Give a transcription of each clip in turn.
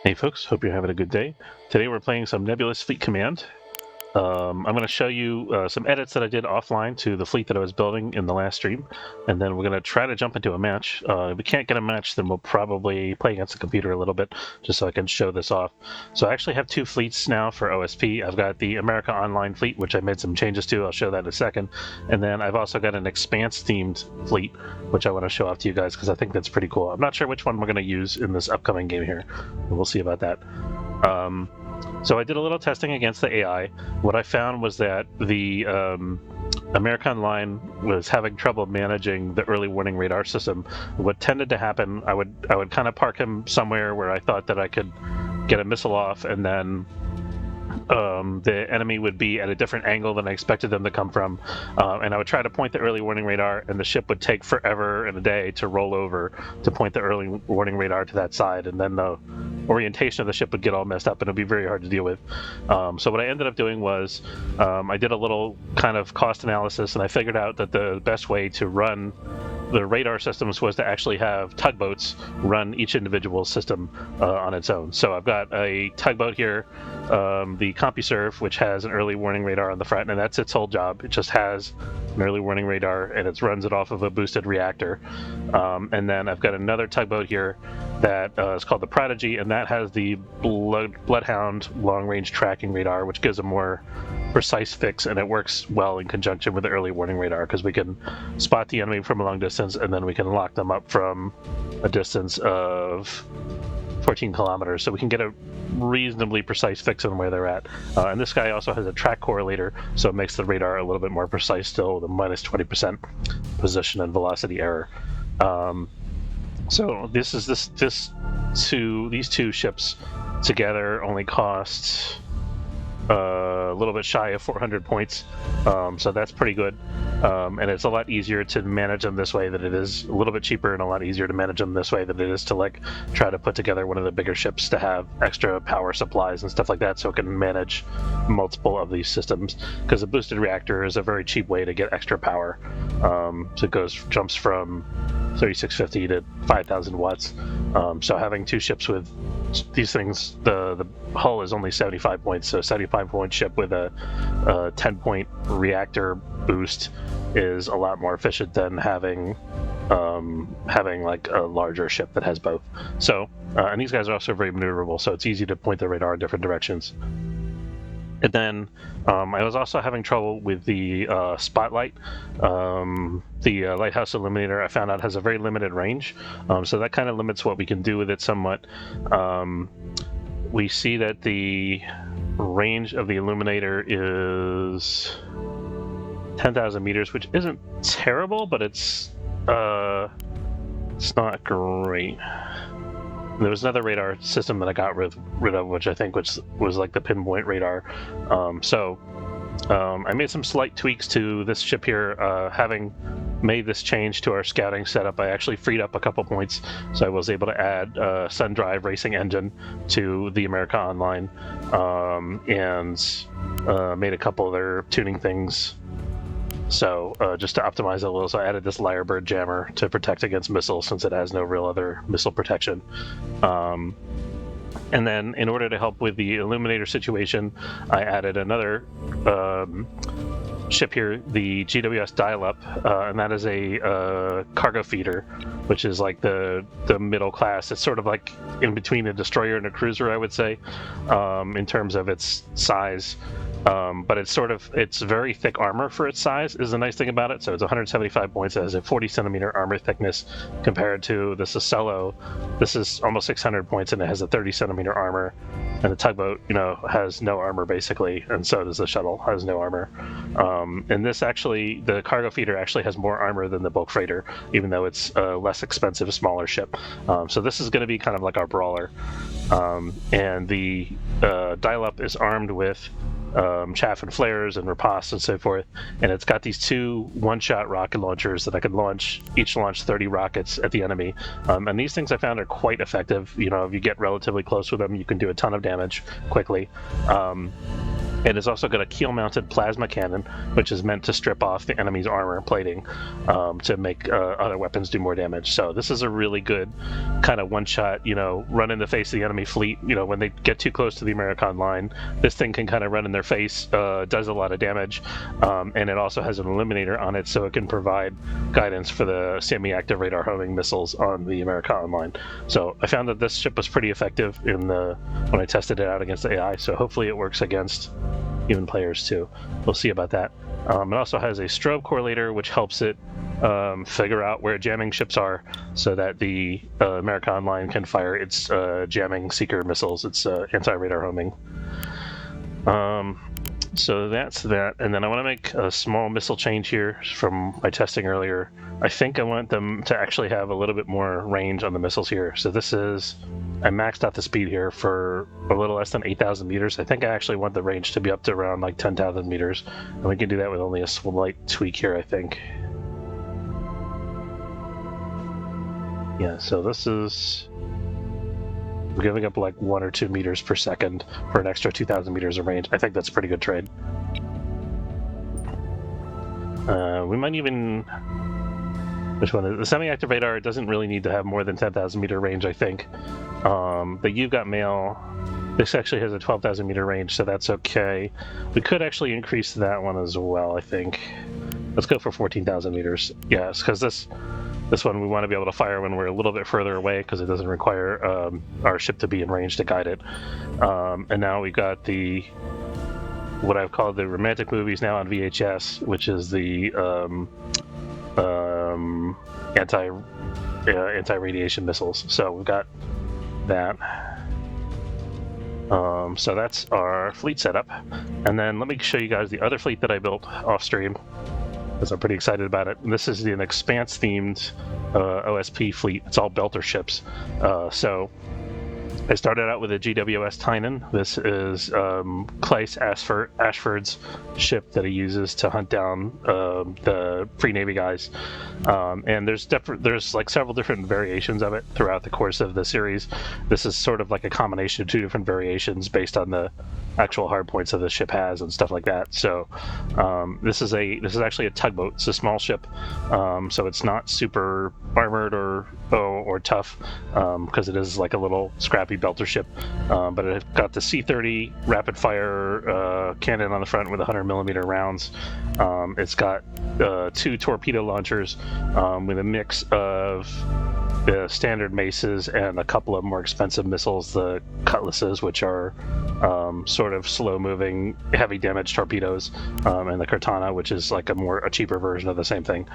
Hey folks, hope you're having a good day. Today we're playing some Nebulous Fleet Command. I'm going to show you some edits that I did offline to the fleet that I was building in the last stream, and then we're going to try to jump into a match. If we can't get a match, then we'll probably play against the computer a little bit, just so I can show this off. So I actually have two fleets now for OSP. I've got the America Online fleet, which I made some changes to. I'll show that in a second. And then I've also got an Expanse-themed fleet, which I want to show off to you guys because I think that's pretty cool. I'm not sure which one we're going to use in this upcoming game here, but we'll see about that. So I did a little testing against the AI. What I found was that the America Online was having trouble managing the early warning radar system. What tended to happen, I would kind of park him somewhere where I thought that I could get a missile off, and then the enemy would be at a different angle than I expected them to come from, and I would try to point the early warning radar, and the ship would take forever and a day to roll over to point the early warning radar to that side, and then the orientation of the ship would get all messed up and it would be very hard to deal with. So what I ended up doing was I did a little kind of cost analysis, and I figured out that the best way to run the radar systems was to actually have tugboats run each individual system on its own. So I've got a tugboat here, the CompuServe, which has an early warning radar on the front, and that's its whole job. It just has an early warning radar, and it runs it off of a boosted reactor. And then I've got another tugboat here that is called the Prodigy, and that has the Bloodhound long-range tracking radar, which gives a more precise fix, and it works well in conjunction with the early warning radar because we can spot the enemy from a long distance, and then we can lock them up from a distance of 14 kilometers, so we can get a reasonably precise fix on where they're at. And this guy also has a track correlator, so it makes the radar a little bit more precise still, with a minus 20% position and velocity error. So these two ships together only cost a little bit shy of 400 points, so that's pretty good. And it's a lot easier to manage them this way than it is, a little bit cheaper and a lot easier to manage them this way than it is to like try to put together one of the bigger ships to have extra power supplies and stuff like that, so it can manage multiple of these systems, because a boosted reactor is a very cheap way to get extra power. So it jumps from 3650 to 5000 watts. So having two ships with these things, the hull is only 75 points, so a 75-point ship with a 10-point reactor boost is a lot more efficient than having like a larger ship that has both. So and these guys are also very maneuverable, so it's easy to point the radar in different directions. And then I was also having trouble with the spotlight. The lighthouse illuminator, I found out, has a very limited range, so that kind of limits what we can do with it somewhat. We see that the range of the illuminator is 10,000 meters, which isn't terrible, but it's not great. There was another radar system that I got rid of, which I think was like the pinpoint radar. I made some slight tweaks to this ship here. Having made this change to our scouting setup, I actually freed up a couple points, so I was able to add Sun Drive racing engine to the America Online, and made a couple other tuning things. So just to optimize it a little, so I added this Lyrebird jammer to protect against missiles, since it has no real other missile protection. And then in order to help with the illuminator situation, I added another ship here, the GWS Dial-Up, and that is a cargo feeder, which is like the middle class. It's sort of like in between a destroyer and a cruiser, I would say, in terms of its size. But it's very thick armor for its size is the nice thing about it. So it's 175 points. It has a 40 centimeter armor thickness compared to the Sassello. This is almost 600 points, and it has a 30 centimeter armor. And the tugboat, has no armor basically, and so does the shuttle, has no armor. And the cargo feeder actually has more armor than the bulk freighter, even though it's a less expensive, smaller ship. So this is going to be kind of like our brawler. And the dial-up is armed with chaff and flares and riposte and so forth, and it's got these two one-shot rocket launchers that I can each launch 30 rockets at the enemy, and these things I found are quite effective. If you get relatively close with them, you can do a ton of damage quickly. It has also got a keel-mounted plasma cannon, which is meant to strip off the enemy's armor plating to make other weapons do more damage. So this is a really good kind of one-shot, run in the face of the enemy fleet. When they get too close to the American line, this thing can kind of run in their face, does a lot of damage, and it also has an eliminator on it, so it can provide guidance for the semi-active radar homing missiles on the American line. So I found that this ship was pretty effective when I tested it out against the AI, so hopefully it works against human players too. We'll see about that. It also has a strobe correlator, which helps it figure out where jamming ships are, so that the American line can fire its jamming seeker missiles, its anti-radar homing. So that's that, and then I want to make a small missile change here from my testing earlier. I think I want them to actually have a little bit more range on the missiles here. So I maxed out the speed here for a little less than 8,000 meters. I think I actually want the range to be up to around like 10,000 meters, and we can do that with only a slight tweak here, I think. Yeah, so this is... we're giving up like 1 or 2 meters per second for an extra 2,000 meters of range. I think that's a pretty good trade. We might even... which one is the semi-active radar? It doesn't really need to have more than 10,000 meter range, I think. But you've got mail. This actually has a 12,000 meter range, so that's okay. We could actually increase that one as well, I think. Let's go for 14,000 meters. Yes, because this one we want to be able to fire when we're a little bit further away, because it doesn't require our ship to be in range to guide it. And now we've got what I've called the romantic movies now on VHS, which is the anti-radiation missiles. So we've got that. So that's our fleet setup. And then let me show you guys the other fleet that I built off stream, because I'm pretty excited about it. And this is an Expanse-themed OSP fleet. It's all belter ships. So I started out with a GWS Tynan. This is Claes Ashford's ship that he uses to hunt down the Free Navy guys. And there's like several different variations of it throughout the course of the series. This is sort of like a combination of 2 different variations based on the actual hard points that the ship has and stuff like that. So this is actually a tugboat. It's a small ship, so it's not super armored or tough, because it is like a little scrappy belter ship. But it got the C-30 rapid fire cannon on the front with 100 millimeter rounds. It's got 2 torpedo launchers with a mix of the standard maces and a couple of more expensive missiles, the cutlasses, which are sort of slow-moving, heavy damage torpedoes, and the Cortana, which is like a cheaper version of the same thing.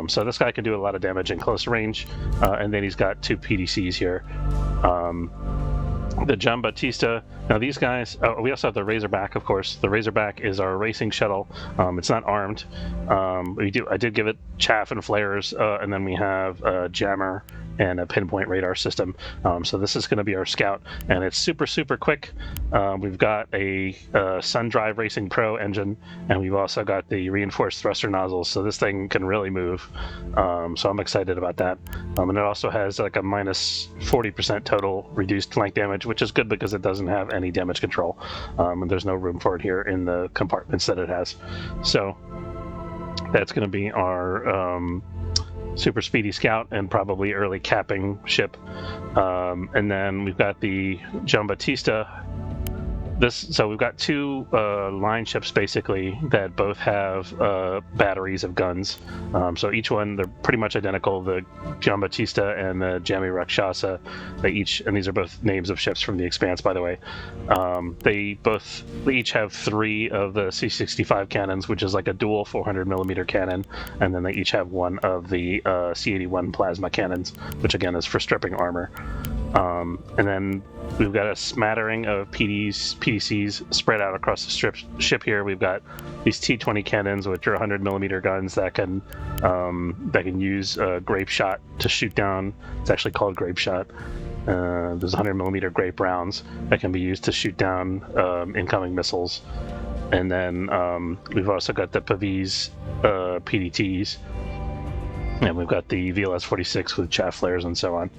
So this guy can do a lot of damage in close range, and then he's got 2 PDCs here. The Giambattista. Now these guys, we also have the Razorback, of course. The Razorback is our racing shuttle. It's not armed. I did give it chaff and flares, and then we have a jammer and a pinpoint radar system. So this is going to be our scout, and it's super, super quick. We've got a SunDrive Racing Pro engine, and we've also got the reinforced thruster nozzles, so this thing can really move. So I'm excited about that. And it also has like a minus 40% total reduced flank damage, which is good because it doesn't have any damage control, and there's no room for it here in the compartments that it has. So that's going to be our super speedy scout and probably early capping ship. And then we've got the Giambattista. So we've got 2 line ships basically that both have batteries of guns. So each one, they're pretty much identical. The Giambattista and the Jammi Rakshasa, and these are both names of ships from the Expanse, by the way. They each have 3 of the C-65 cannons, which is like a dual 400 millimeter cannon, and then they each have 1 of the C-81 plasma cannons, which again is for stripping armor. And then we've got a smattering of PDCs spread out across the ship here. We've got these T-20 cannons, which are 100 millimeter guns that can use grape shot to shoot down. It's actually called grape shot. There's 100 millimeter grape rounds that can be used to shoot down incoming missiles. And then we've also got the Pavis PDTs. And we've got the VLS-46 with chaff flares and so on.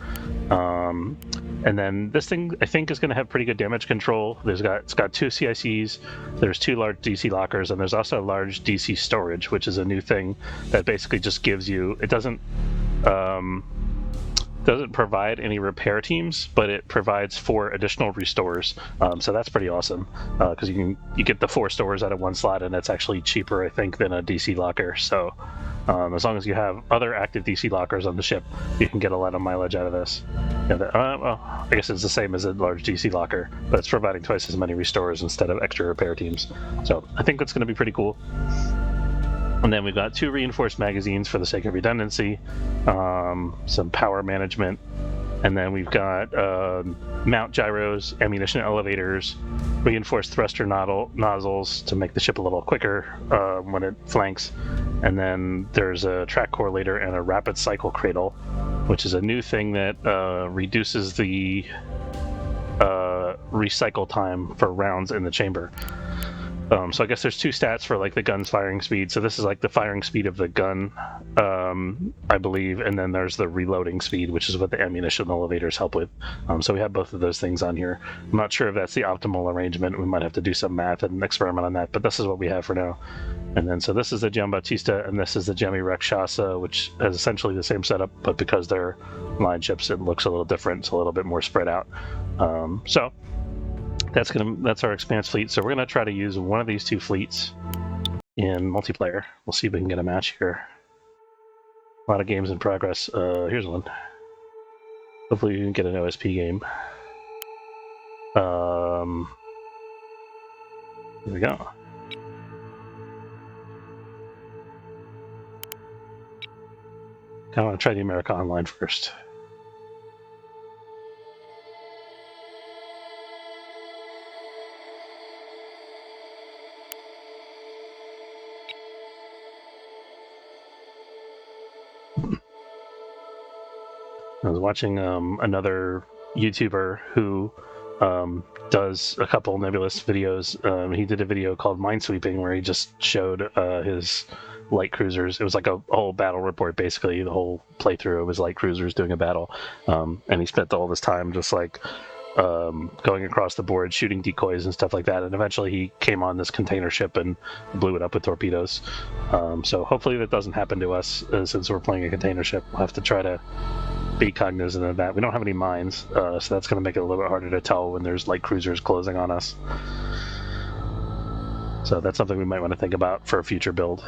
And then this thing, I think, is going to have pretty good damage control. It's got 2 CICs, there's 2 large DC lockers, and there's also a large DC storage, which is a new thing that basically just gives you. It doesn't provide any repair teams, but it provides 4 additional restores. So that's pretty awesome because you get the 4 stores out of 1 slot, and it's actually cheaper, I think, than a DC locker. So as long as you have other active DC lockers on the ship, you can get a lot of mileage out of this. And, well, I guess it's the same as a large DC locker, but it's providing twice as many restores instead of extra repair teams. So I think that's going to be pretty cool. And then we've got 2 reinforced magazines for the sake of redundancy, some power management, and then we've got mount gyros, ammunition elevators, reinforced thruster nozzles to make the ship a little quicker when it flanks, and then there's a track correlator and a rapid cycle cradle, which is a new thing that reduces the recycle time for rounds in the chamber. So I guess there's 2 stats for like the gun's firing speed. So this is like the firing speed of the gun, I believe, and then there's the reloading speed, which is what the ammunition elevators help with. So we have both of those things on here. I'm not sure if that's the optimal arrangement. We might have to do some math and experiment on that, but this is what we have for now. And then so this is the Giambattista, and this is the Gemi Rakshasa, which has essentially the same setup, but because they're line ships, it looks a little different. It's a little bit more spread out. So that's our Expanse fleet. So we're gonna try to use one of these 2 fleets in multiplayer. We'll see if we can get a match here. A lot of games in progress. Here's one. Hopefully you can get an OSP game. Here we go. I want to try the America Online first. I was watching another YouTuber who does a couple Nebulous videos. He did a video called Minesweeping where he just showed his light cruisers. It was like a whole battle report, basically. The whole playthrough of his light cruisers doing a battle. And he spent all this time just like going across the board, shooting decoys and stuff like that. And eventually he came on this container ship and blew it up with torpedoes. So hopefully that doesn't happen to us since we're playing a container ship. We'll have to try to be cognizant of that. We don't have any mines, so that's going to make it a little bit harder to tell when there's light cruisers closing on us. So that's something we might want to think about for a future build.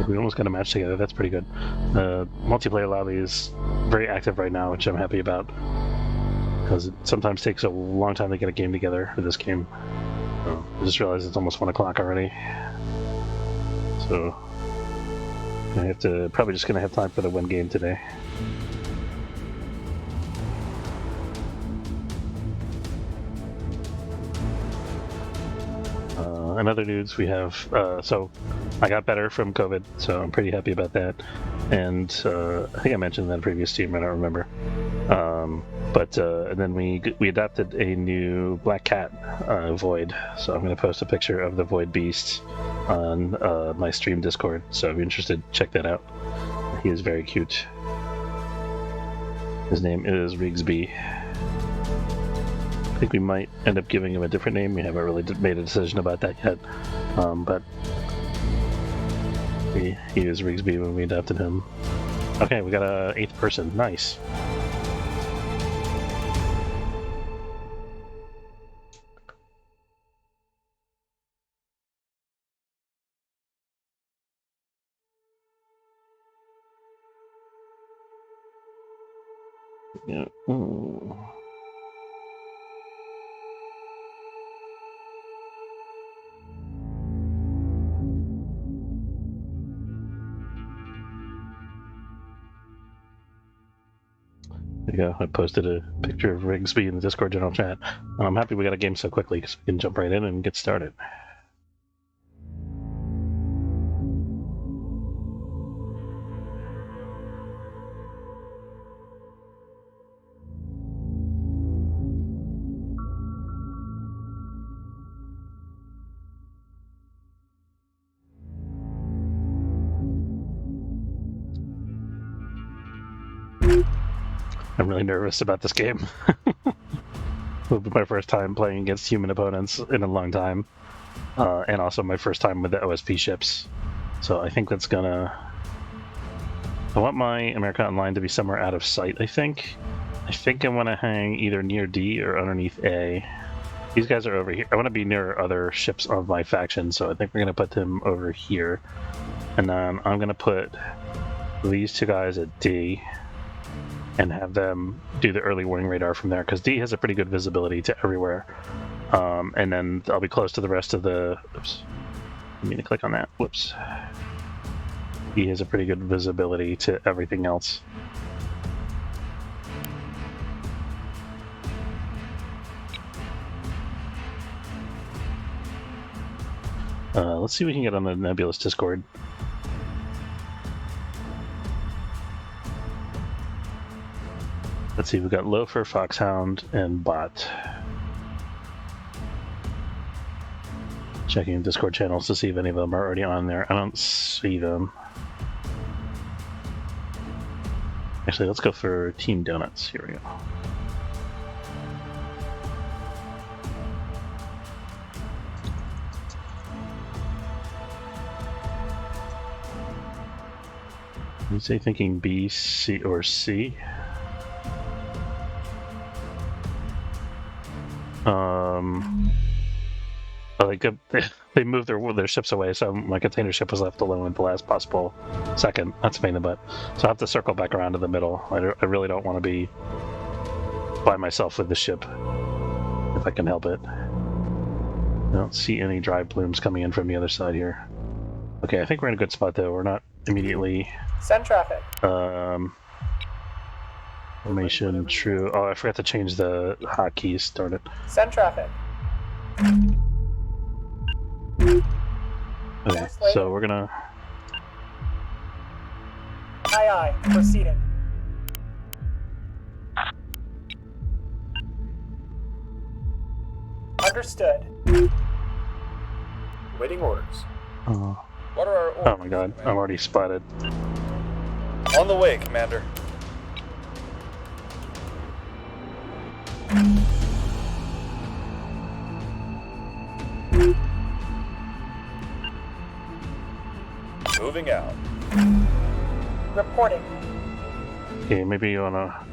We almost got a match together. That's pretty good. Multiplayer lobby is very active right now, which I'm happy about, because it sometimes takes a long time to get a game together for this game. I just realized it's almost 1 o'clock already. So I have to probably just gonna have time for the 1 game today. In other news, we have so I got better from COVID, so I'm pretty happy about that. And I think I mentioned that in the previous stream, I don't remember. And then we adopted a new black cat, Void. So I'm going to post a picture of the Void Beast on my stream Discord. So if you're interested, check that out. He is very cute. His name is Rigsby. I think we might end up giving him a different name. We haven't really made a decision about that yet. But he was Rigsby when we adopted him. Okay, we got a 8th person. Nice. Yeah. Ooh. There you go. I posted a picture of Rigsby in the Discord general chat. I'm happy we got a game so quickly because we can jump right in and get started. I'm really nervous about this game. It'll be my first time playing against human opponents in a long time. And also my first time with the OSP ships. So I think that's gonna... I want my America Online to be somewhere out of sight, I think. I want to hang either near D or underneath A. These guys are over here. I want to be near other ships of my faction, so I think we're going to put them over here. And then I'm going to put these two guys at D and have them do the early warning radar from there, because D has a pretty good visibility to everywhere. And then I'll be close to the rest of the... Oops. I mean to click on that. Whoops. D has a pretty good visibility to everything else. Let's see what we can get on the Nebulous Discord. Let's see, we've got Loafer, Foxhound, and Bot. Checking Discord channels to see if any of them are already on there. I don't see them. Actually, let's go for Team Donuts. Here we go. You say thinking B, C, or C? Like they moved their ships away, so my container ship was left alone at the last possible second. That's a pain in the butt. So I have to circle back around to the middle. I really don't want to be by myself with the ship, if I can help it. I don't see any dry plumes coming in from the other side here. Okay, I think we're in a good spot though. We're not immediately... Send traffic. Formation true. Oh, I forgot to change the hotkeys. Darn it. Send traffic. Okay, so we're gonna... Aye, aye. Proceeding. Understood. Waiting orders. What are our orders? Oh my god, Commander? I'm already spotted. On the way, Commander. Moving out. Reporting. Okay, maybe you wanna...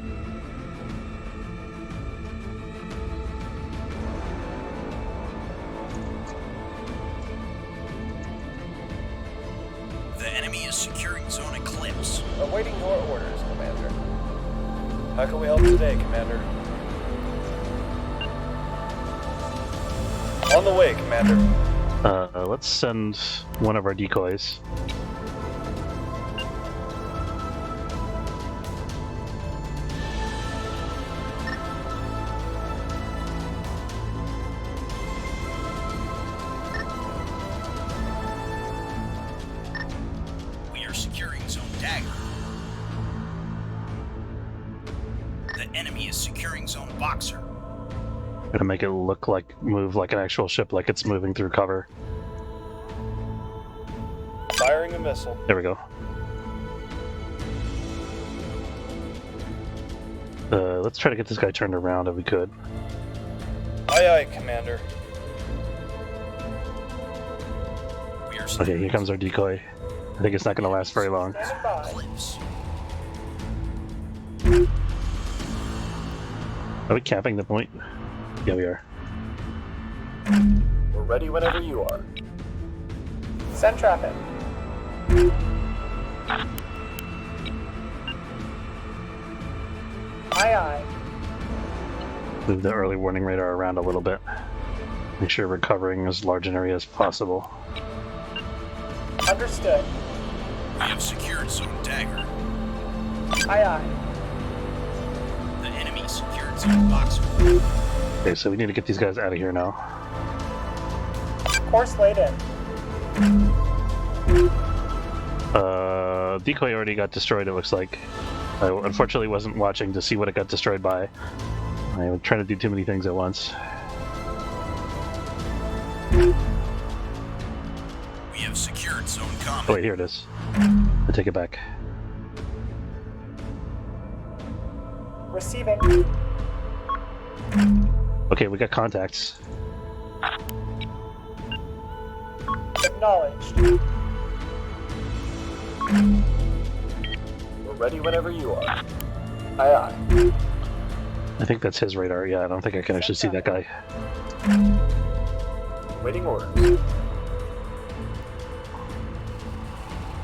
The enemy is securing zone eclipse. Awaiting your orders, Commander. How can we help today, Commander? On the way, Commander. Let's send one of our decoys. We are securing zone dagger. The enemy is securing zone boxer. Gonna make it look like, move like an actual ship, like it's moving through cover. Firing a missile. There we go. Let's try to get this guy turned around if we could. Aye, aye, Commander. We are Okay, securing here comes our decoy. I think it's not gonna last very long. Standing by. eclipse. Are we capping the point? Yeah, we are. We're ready whenever you are. Send traffic. Aye, aye. Move the early warning radar around a little bit. Make sure we're covering as large an area as possible. Understood. We have secured zone dagger. Aye, aye. The enemy secured zone boxer. Okay, so we need to get these guys out of here now. Course laid in. Decoy already got destroyed, it looks like. I unfortunately wasn't watching to see what it got destroyed by. I was trying to do too many things at once. We have secured zone combat. Oh wait, here it is. I take it back. Receiving. Okay, we got contacts. Acknowledged. We're ready whenever you are. Aye, aye. I think that's his radar. Yeah, I don't think I can actually see that guy. Waiting orders.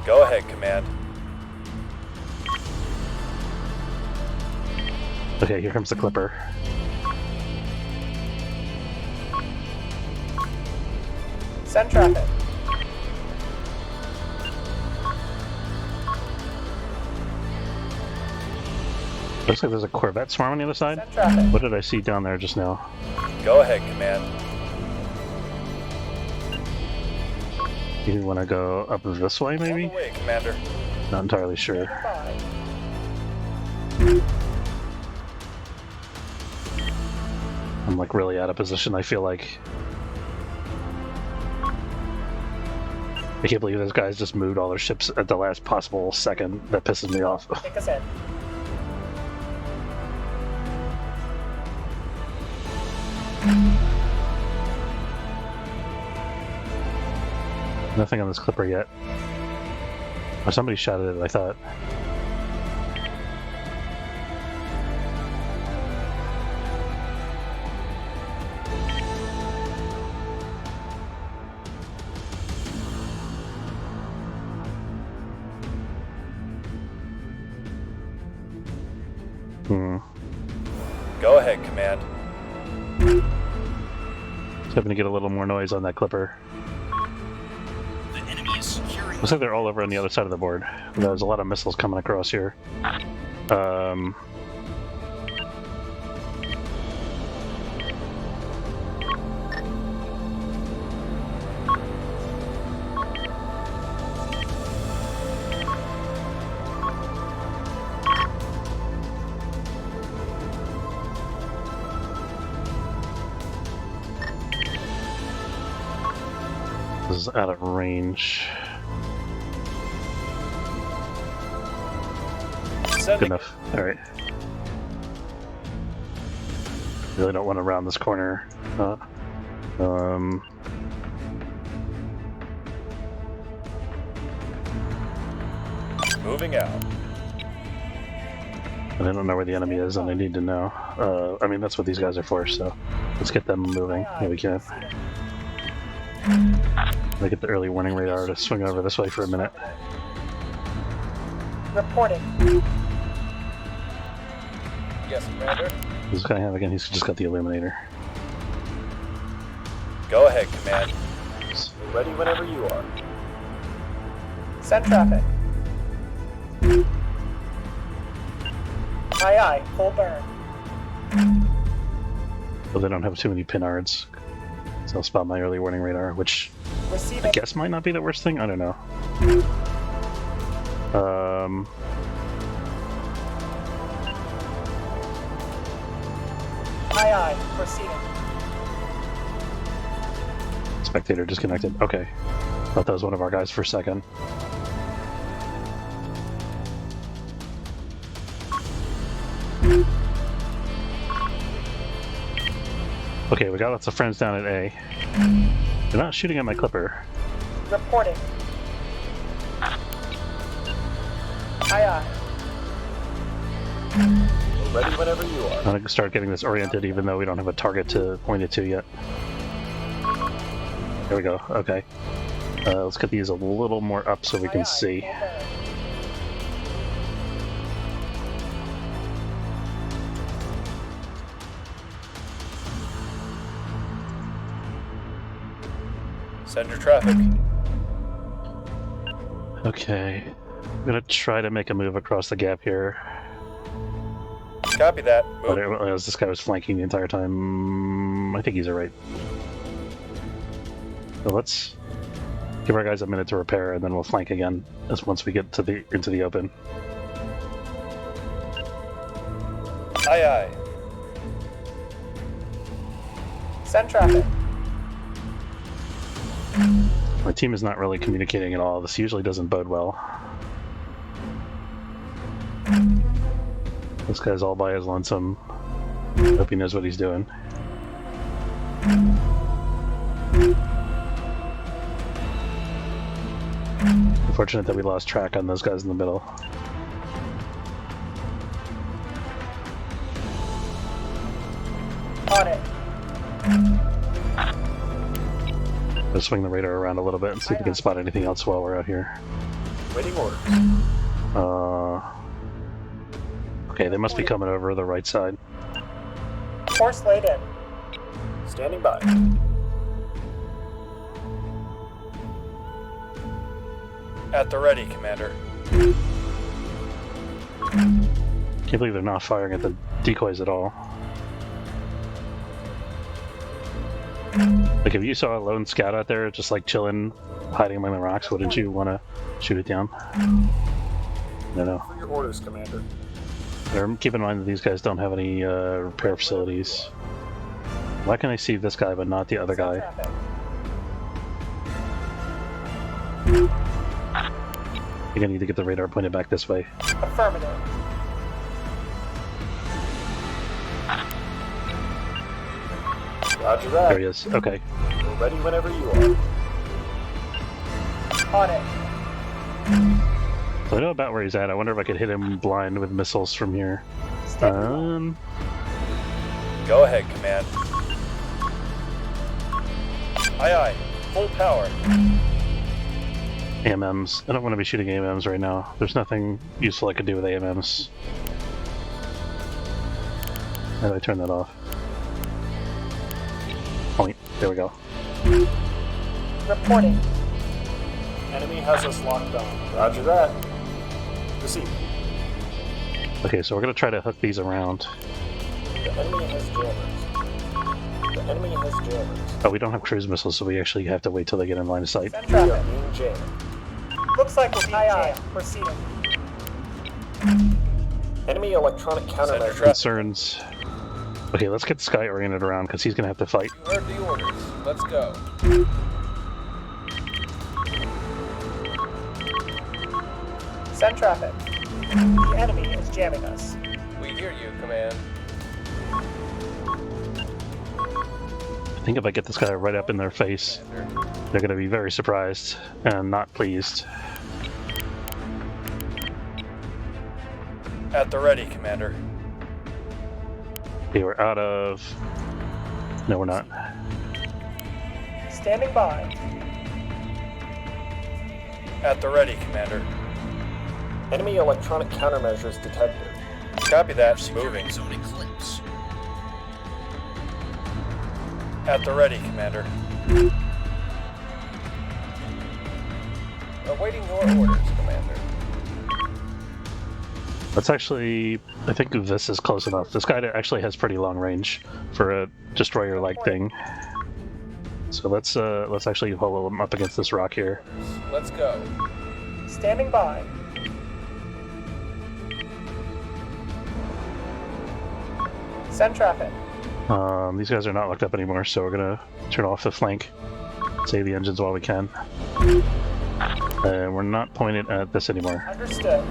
Go ahead, Command. Okay, here comes the Clipper. Send traffic. Looks like there's a Corvette swarm on the other side. Send traffic. What did I see down there just now? Go ahead, Command. You want to go up this way, On the maybe? way, Commander. Not entirely sure. Goodbye. I'm like really out of position, I feel like. I can't believe those guys just moved all their ships at the last possible second. That pisses me off. Take us in. Nothing on this Clipper yet. Or somebody shot at it, I thought. Go ahead, Command. Just hoping to get a little more noise on that Clipper. The enemy is securing. Looks like they're all over on the other side of the board. There's a lot of missiles coming across here. This is out of range. Good Sending enough. Alright. Really don't want to round this corner. Moving out. And I don't know where the enemy is, and I need to know. I mean, that's what these guys are for, so let's get them moving. Yeah, we can. I get the early warning radar to swing over this way for a minute. Reporting. Yes, Commander. This guy have again, he's just got the illuminator. Go ahead, Command. We're ready whenever you are. Send traffic. Aye, aye. Full burn. But they don't have too many pinards. So I'll spot my early warning radar, which I Receiving. guess might not be the worst thing. I don't know. Aye, aye. Proceeding. Spectator disconnected. Okay. Thought that was one of our guys for a second. Okay, we got lots of friends down at A. They're not shooting at my Clipper. Reporting. Aye, aye. We're ready whenever you are. I'm gonna start getting this oriented even though we don't have a target to point it to yet. There we go, okay. Let's get these a little more up so we Aye, can aye. see. Full burn. Send your traffic. Okay. I'm gonna try to make a move across the gap here. Copy that. But Move. as this guy was flanking the entire time, I think he's alright. So let's give our guys a minute to repair, and then we'll flank again as once we get to into the open. Aye, aye. Send traffic. My team is not really communicating at all. This usually doesn't bode well. This guy's all by his lonesome. Hope he knows what he's doing. Unfortunate that we lost track on those guys in the middle. On it. Let's swing the radar around a little bit and see if we can spot anything else while we're out here. Waiting orders. Okay, they must be coming over the right side. Course laid in. Standing by. At the ready, Commander. Can't believe they're not firing at the decoys at all. Like, if you saw a lone scout out there just like chilling, hiding among the rocks, wouldn't you want to shoot it down? No. For your orders, Commander. Keep in mind that these guys don't have any repair facilities. Why can I see this guy but not the other guy? Traffic. I think I need to get the radar pointed back this way. Affirmative. Roger that. There he is. Okay. We're ready whenever you are. On it. So I know about where he's at. I wonder if I could hit him blind with missiles from here. Standing Go ahead, Command. Aye, aye. Full power. AMMs. I don't want to be shooting AMMs right now. There's nothing useful I could do with AMMs. How do I turn that off? Point. There we go. Reporting. Enemy has us locked on. Roger that. Receive. Okay, so we're going to try to hook these around. The enemy has jammers. The enemy has jammers. Oh, we don't have cruise missiles, so we actually have to wait till they get in line of sight. Send We are traffic. being jammed. Looks like we're being jammed. Proceeding. Enemy electronic countermeasure. Concerns. Okay, let's get Sky oriented around, because he's going to have to fight. You heard the orders. Let's go. Send traffic. The enemy is jamming us. We hear you, Command. I think if I get this guy right up in their face, they're going to be very surprised and not pleased. At the ready, Commander. Okay, we're out of... No, we're not. Standing by. At the ready, Commander. Enemy electronic countermeasures detected. Copy that. Moving. Securing zone eclipse. At the ready, Commander. Awaiting your orders, Commander. Let's actually... I think this is close enough. This guy actually has pretty long range for a destroyer-like thing. So let's actually pull him up against this rock here. Let's go. Standing by. Send traffic. These guys are not locked up anymore, so we're gonna turn off the flank. Save the engines while we can. We're not pointed at this anymore. Understood.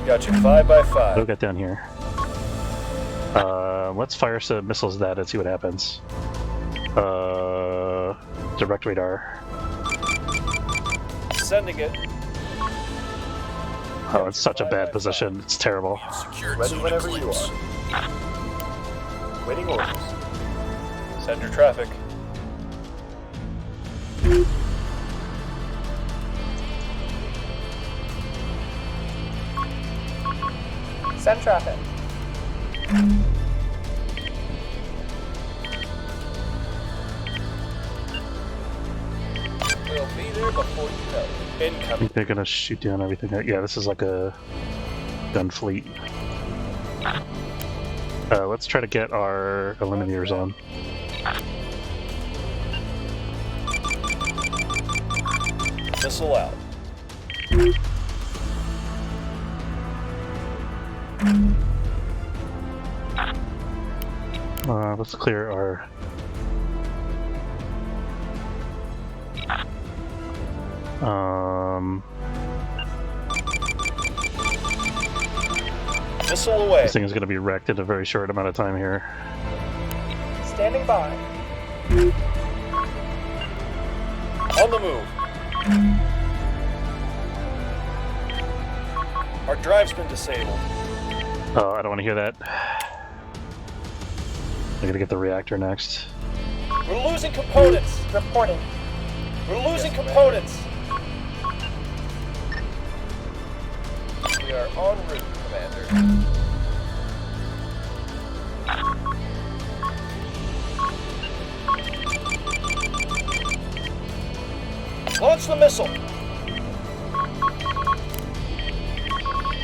Got you 5 by 5. Go get down here. Let's fire some missiles at that and see what happens. Direct radar. Sending it. Oh, it's such a bad position. It's terrible. Secured Ready zone whenever you eclipse. are. Waiting orders. Send your traffic. Send traffic. We'll be there before you know it. I Incoming. think they're gonna shoot down everything. Yeah, this is like a gun fleet. Let's try to get our eliminators on. Missile out. Let's clear our... Missile away. This thing is going to be wrecked in a very short amount of time here. Standing by. On the move. Our drive's been disabled. Oh, I don't want to hear that. I gotta get the reactor next. We're losing components. Reporting. We're losing components. We are en route, Commander. Launch the missile.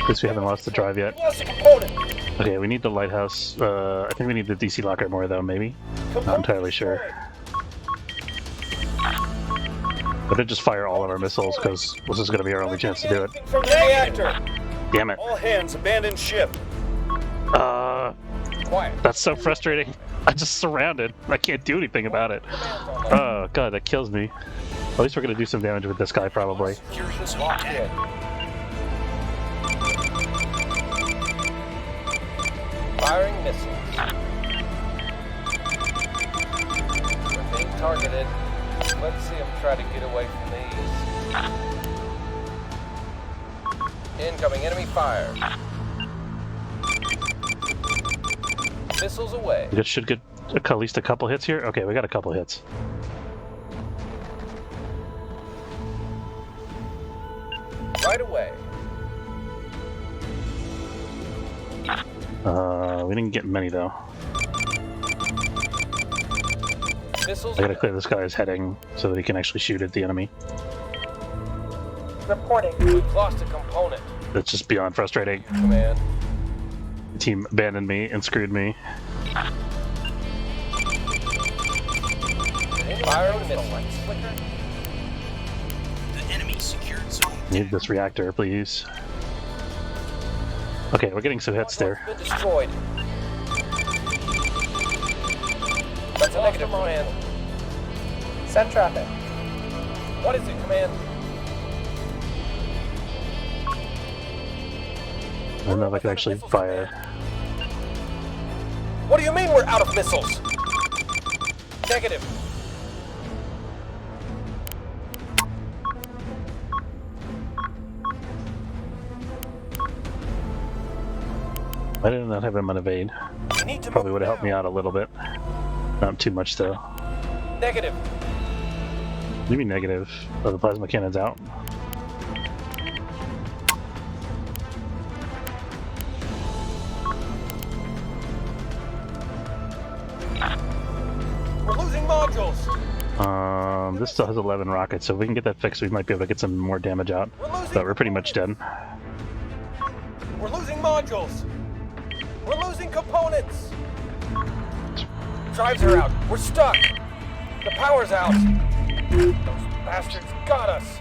Guess we haven't lost the drive yet. We lost a component. Okay, we need the lighthouse. I think we need the DC locker more though, maybe? Not entirely sure. But then just fire all of our missiles, because this is going to be our only chance to do it. From the reactor. Damn it. All hands abandon ship. Quiet. That's so frustrating. I'm just surrounded. I can't do anything about it. Oh god, that kills me. At least we're going to do some damage with this guy, probably. Security's locked in. Firing missiles. We're being targeted. Let's see them try to get away from these. Incoming enemy fire. Missiles away. We should get at least a couple hits here. Okay, we got a couple hits. Right away. We didn't get many though. Missiles I gotta clear this guy's heading so that he can actually shoot at the enemy. Reporting. We've lost a component. That's just beyond frustrating. Command. The team abandoned me and screwed me. Firing missiles. The enemy secured zone. Need this reactor, please. Okay, we're getting some hits there. Been destroyed. That's a negative, command. Send traffic. What is it, command? I don't know if I can actually fire. What do you mean we're out of missiles? Negative. I did not have him on evade. We need to Probably move would have helped me now. out a little bit. Not too much though. Negative. What do you mean negative? Oh, the plasma cannon's out. We're losing modules. This still has 11 rockets, so if we can get that fixed, we might be able to get some more damage out. But we're pretty much dead. We're losing modules. We're losing components. Drives are out. We're stuck. The power's out. Those bastards got us.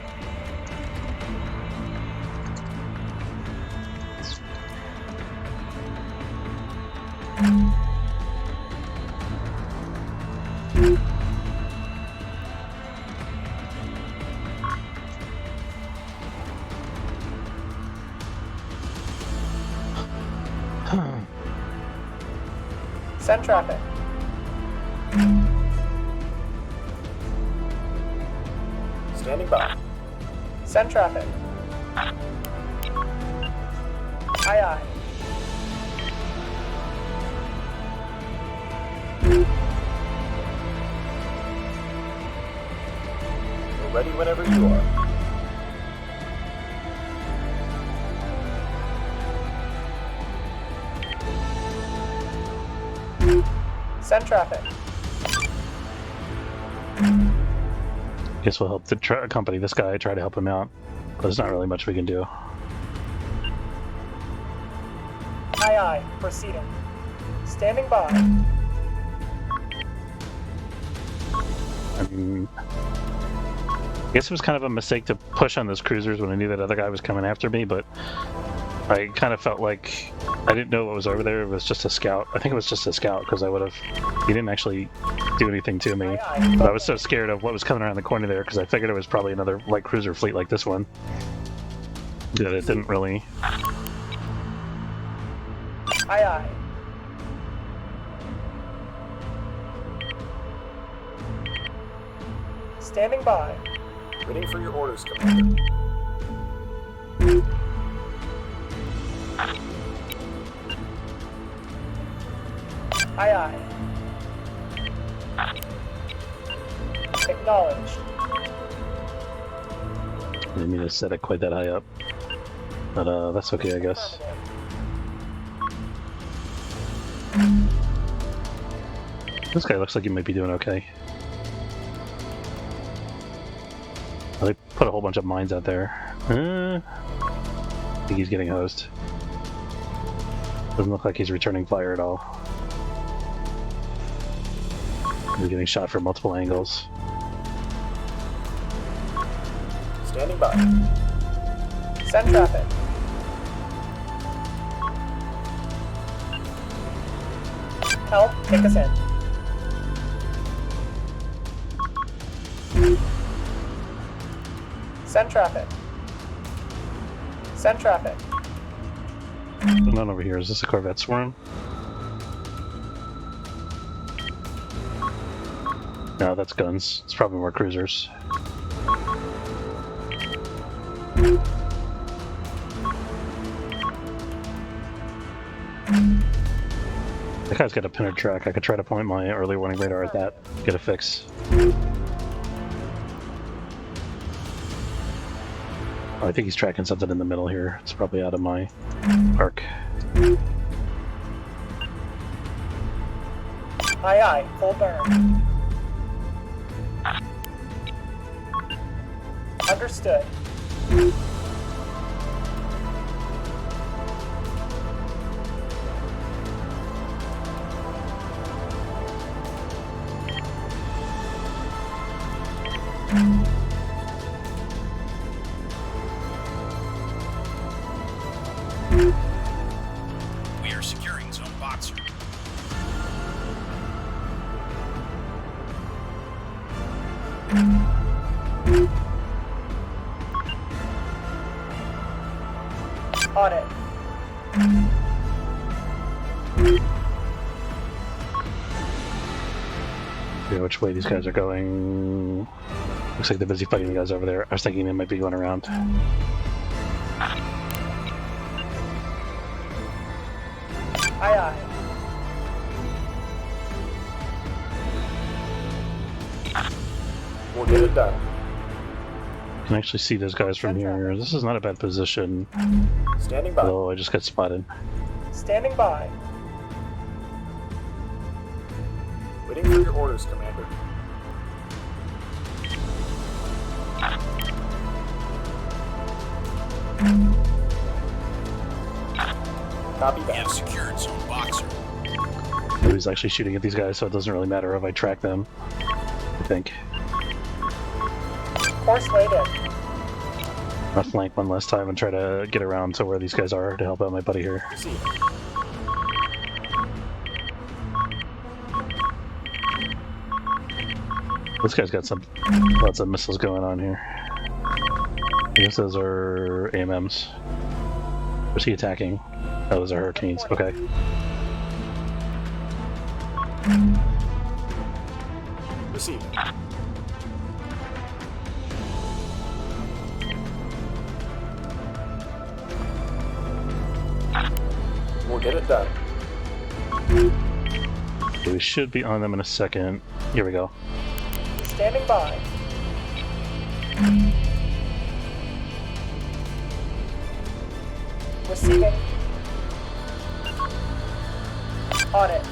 Send traffic. Standing by. Send traffic. Aye, aye. We're ready whenever you are. Send traffic. Guess we'll help the accompany this guy, try to help him out. But there's not really much we can do. Aye, aye. Proceeding. Standing by. I mean, I guess it was kind of a mistake to push on those cruisers when I knew that other guy was coming after me, but I kind of felt like I didn't know what was over there. It was just a scout. I think it was just a scout because I would have. He didn't actually do anything to me. But I was so scared of what was coming around the corner there because I figured it was probably another light cruiser fleet like this one. That it didn't really Aye, aye. Standing by. Waiting for your orders, Commander. Aye, aye. Acknowledged. I didn't mean to set it quite that high up. But that's okay, I guess. This guy looks like he might be doing okay. They put a whole bunch of mines out there. I think he's getting hosed. Doesn't look like he's returning fire at all. He's getting shot from multiple angles. Standing by. Send traffic. Help, take us in. Send traffic. Send traffic. None over here. Is this a Corvette swarm? No, that's guns. It's probably more cruisers. That guy's got a pinner track. I could try to point my early warning radar at that. Get a fix. Oh, I think he's tracking something in the middle here. It's probably out of my arc. Aye, aye, full burn. Understood. We are securing Zone Boxer. On it. Yeah, which way these guys are going. Looks like they're busy fighting the guys over there. I was thinking they might be going around. Aye, aye. We'll get it done. You can actually see those guys from here. This is not a bad position. Standing by. Although I just got spotted. Standing by. Waiting for your orders, Commander. Copy We that. have secured Zone Boxer. Nobody's actually shooting at these guys, so it doesn't really matter if I track them. I think. Course laid in. I'll flank one last time and try to get around to where these guys are to help out my buddy here. Proceed. This guy's got some lots of missiles going on here. I guess those are AMMs. Where's he attacking? Oh, those are hurricanes. Okay. Proceed. We'll get it done. Okay, we should be on them in a second. Here we go. Standing by. Receiving. On it.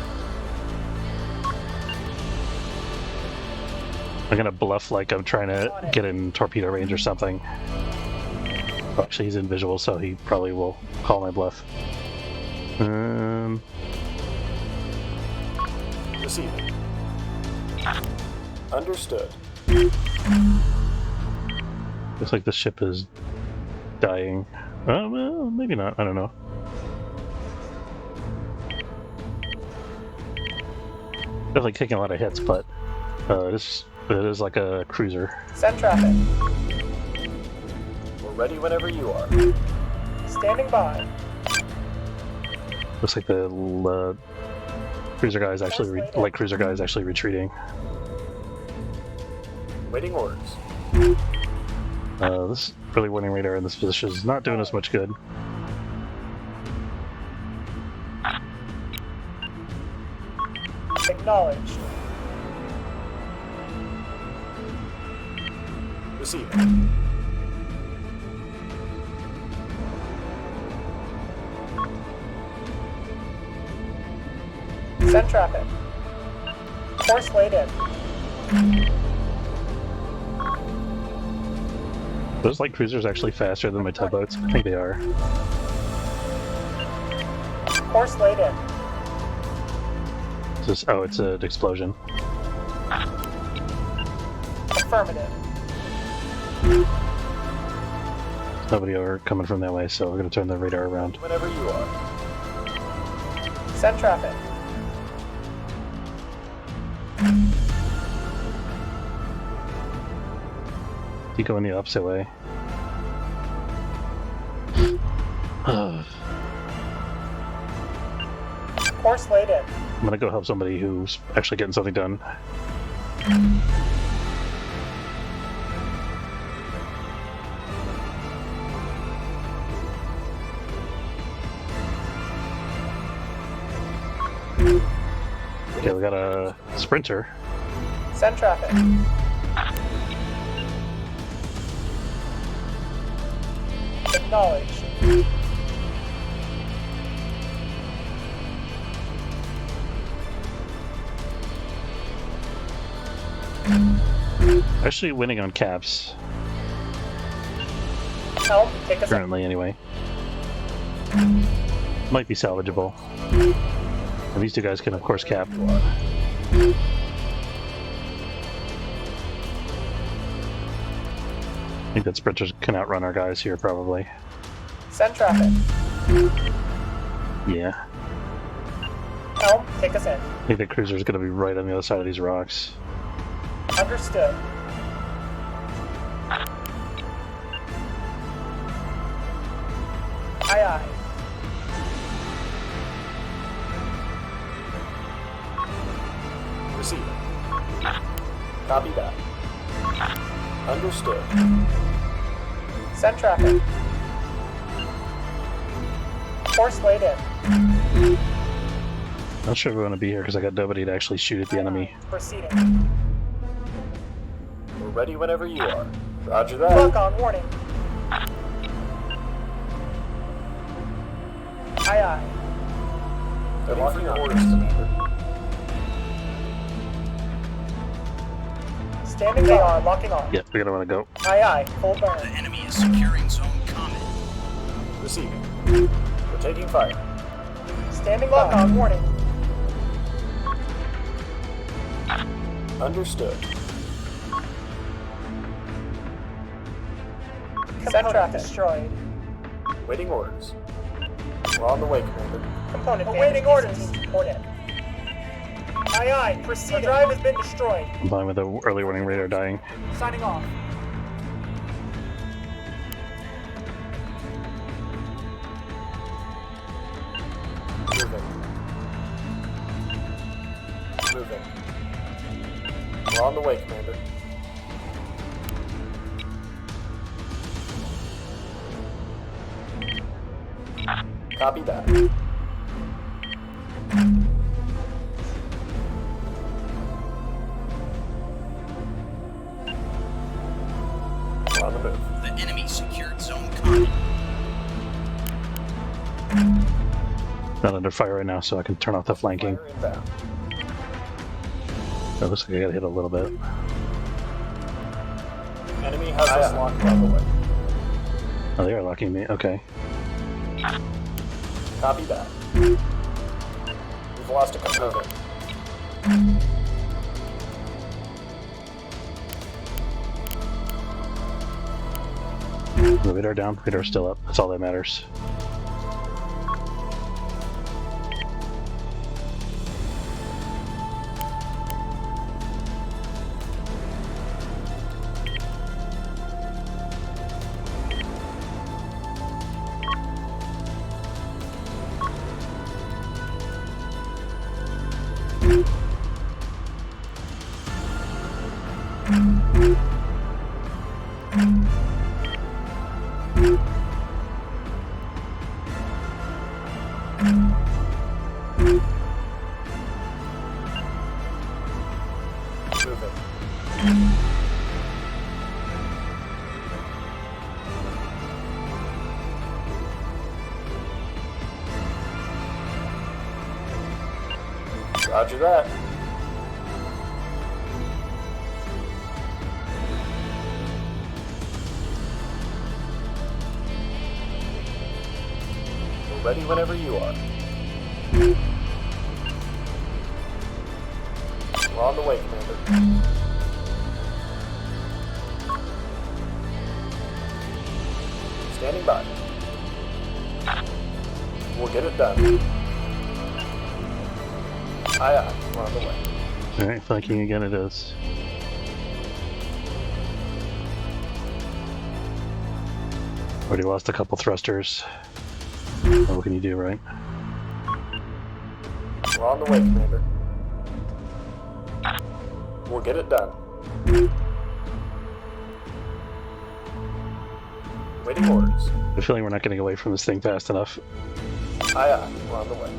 I'm gonna bluff like I'm trying to get in torpedo range or something. Oh, actually, he's in visual, so he probably will call my bluff. Proceed. Understood. Looks like the ship is dying. Well, maybe not. I don't know. Definitely taking a lot of hits, but it is like a cruiser. Send traffic. We're ready whenever you are. Standing by. Looks like the cruiser guy is actually light cruiser guy is actually retreating. Waiting orders. This early warning radar in this position is not doing us much good. Acknowledged. Receiving. Send traffic. Course laid in. Those light cruisers actually faster than my tugboats? I think they are. Course laid in. Oh, it's an explosion. Affirmative. There's nobody over coming from that way, so we're going to turn the radar around. Whenever you are. Send traffic. You go in the opposite way. Course laid in. I'm going to go help somebody who's actually getting something done. Okay, we got a sprinter. Send traffic. Acknowledged. Actually winning on caps, Helm, take us in. currently anyway. Might be salvageable. And these two guys can of course cap. I think that sprinters can outrun our guys here probably. Send traffic. Yeah. Helm, take us in. I think the cruiser's gonna be right on the other side of these rocks. Understood. Aye, aye. Receiving. Copy that. Understood. Send traffic. Course laid in. Not sure if we want to be here because I got nobody to actually shoot at the enemy. Proceeding. We're ready whenever you are. Roger that. Clock on warning. Aye, aye. They're locking orders, Commander. Standing they are locking on. Yeah, we're gonna want to go. Aye, aye. Full The burn. enemy is securing zone common. Receiving. We're taking fire. Standing lock on warning. Understood. Send traffic destroyed. Waiting orders. We're on the way, Commander. Component awaiting orders. Report Aye, aye. Proceeding. The drive has been destroyed. I'm fine with the early warning radar dying. Signing off. Moving. Moving. We're on the way, Commander. Copy that. We're on the move. The enemy secured zone common. Not under fire right now, so I can turn off the flanking. Fire inbound. It looks like I got hit a little bit. Enemy has us locked on the way. Oh, they are locking me. Okay. Copy that. We've lost a component. The radar down, radar still up. That's all that matters. Moving. Roger that. We're ready whenever you are. We're on the way, Commander. Standing by. We'll get it done. Aye, aye. We're on the way. Alright, flanking again it is. Already lost a couple thrusters. What can you do, right? We're on the way, Commander. We'll get it done. Waiting orders. I have a feeling we're not getting away from this thing fast enough. Aye, aye. We're on the way.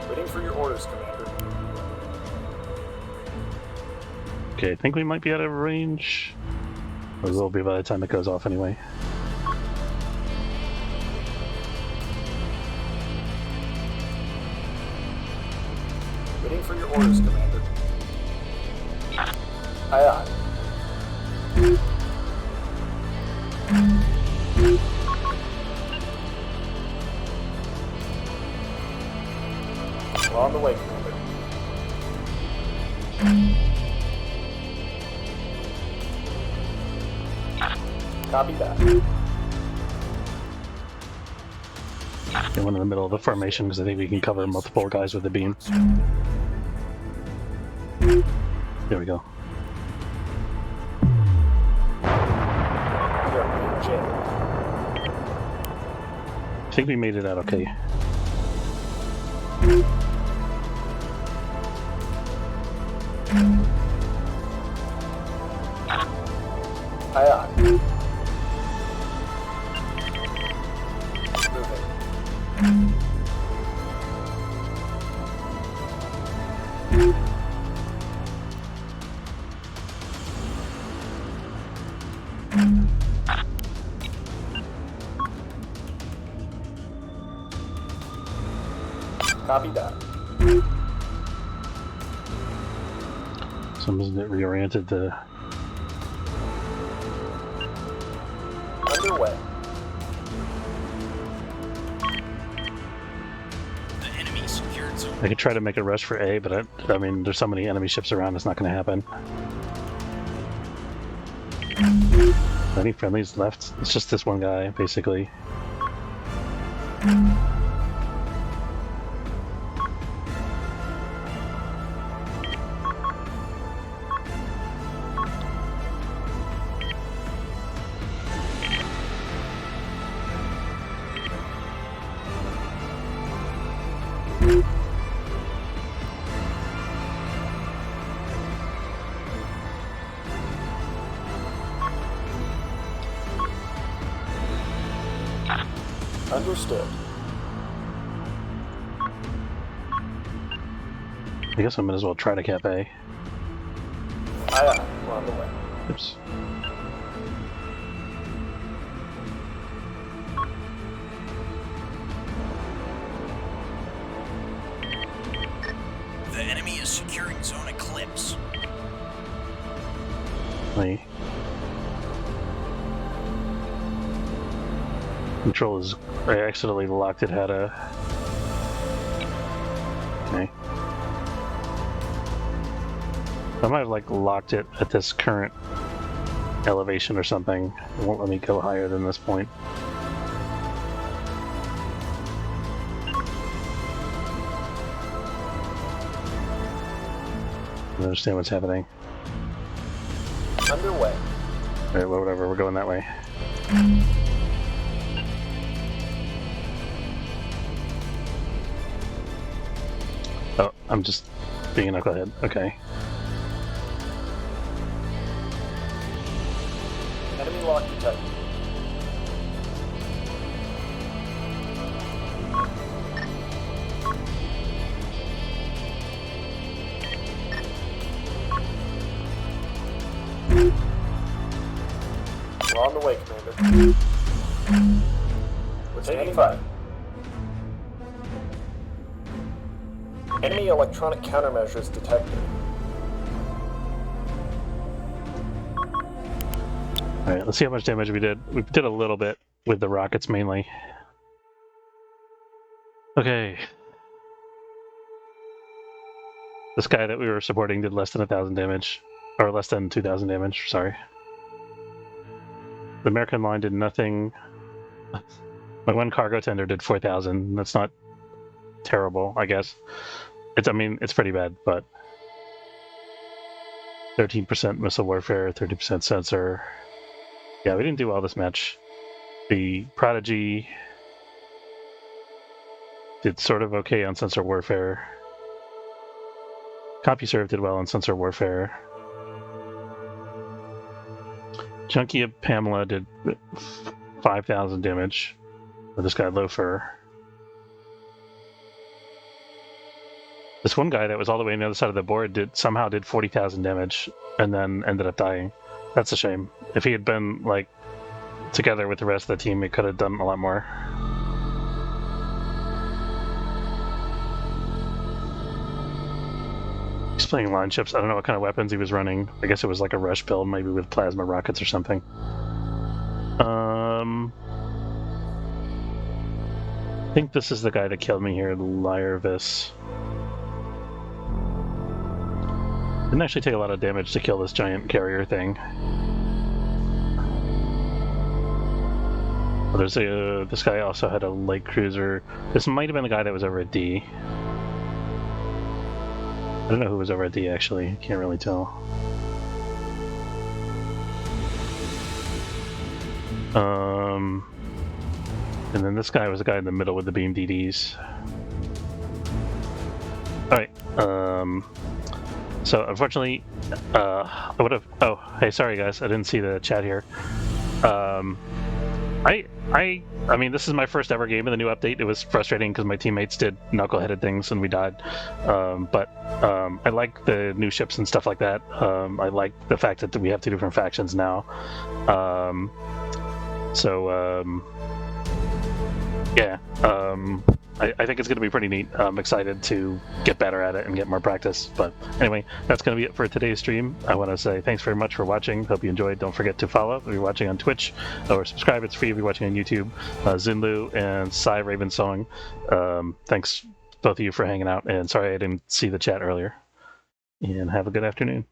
Waiting for your orders, Commander. Okay, I think we might be out of range. Or we will be by the time it goes off anyway. Waiting for your orders, Commander. Aye, aye. We're on the way, Commander. Copy that. Get one in the middle of the formation because I think we can cover multiple guys with the beam. There we go. We are being jammed. I think we made it out okay. Aye, aye. Moving. Copy that. Someone's reoriented the. Underway. The enemy secured zone. I could try to make a rush for A, but I mean, there's so many enemy ships around, it's not going to happen. Any friendlies left? It's just this one guy, basically. Understood. I guess I might as well try to cap A. Aye, aye. We're on the way. Oops. The enemy is securing zone eclipse. My control is. I accidentally locked it at a. Okay. I might have like locked it at this current elevation or something. It won't let me go higher than this point. I don't understand what's happening. Underway. Alright, well, whatever, we're going that way. Oh, I'm just being a knucklehead. Okay. Enemy lock detected. We're on the way, Commander. We're taking fire. Enemy electronic countermeasures detected. Alright, let's see how much damage we did. We did a little bit with the rockets mainly. Okay. This guy that we were supporting did less than 1,000 damage. Or less than 2,000 damage, sorry. The American line did nothing. My one cargo tender did 4,000. That's not terrible, I guess. I mean, it's pretty bad, but 13% missile warfare, 30% sensor. Yeah, we didn't do well this match. The Prodigy did sort of okay on sensor warfare. CompuServe did well on sensor warfare. Junkie Pamela did 5,000 damage with this guy Loafer. This one guy that was all the way on the other side of the board somehow did 40,000 damage and then ended up dying. That's a shame. If he had been like together with the rest of the team, he could have done a lot more. He's playing line ships. I don't know what kind of weapons he was running. I guess it was like a rush build, maybe with plasma rockets or something. I think this is the guy that killed me here, Lyervis. Didn't actually take a lot of damage to kill this giant carrier thing. But there's this guy also had a light cruiser. This might have been the guy that was over at D. I don't know who was over at D actually. Can't really tell. And then this guy was the guy in the middle with the beam DDs. Alright, so unfortunately, I would have. Oh, hey, sorry guys, I didn't see the chat here. I mean, this is my first ever game in the new update. It was frustrating because my teammates did knuckleheaded things and we died. But I like the new ships and stuff like that. I like the fact that we have 2 different factions now. Yeah. I think it's going to be pretty neat. I'm excited to get better at it and get more practice. But anyway, that's going to be it for today's stream. I want to say thanks very much for watching. Hope you enjoyed. Don't forget to follow if you're watching on Twitch, or subscribe. It's free if you're watching on YouTube. Zinlu and Cy Ravensong, thanks both of you for hanging out. And sorry I didn't see the chat earlier. And have a good afternoon.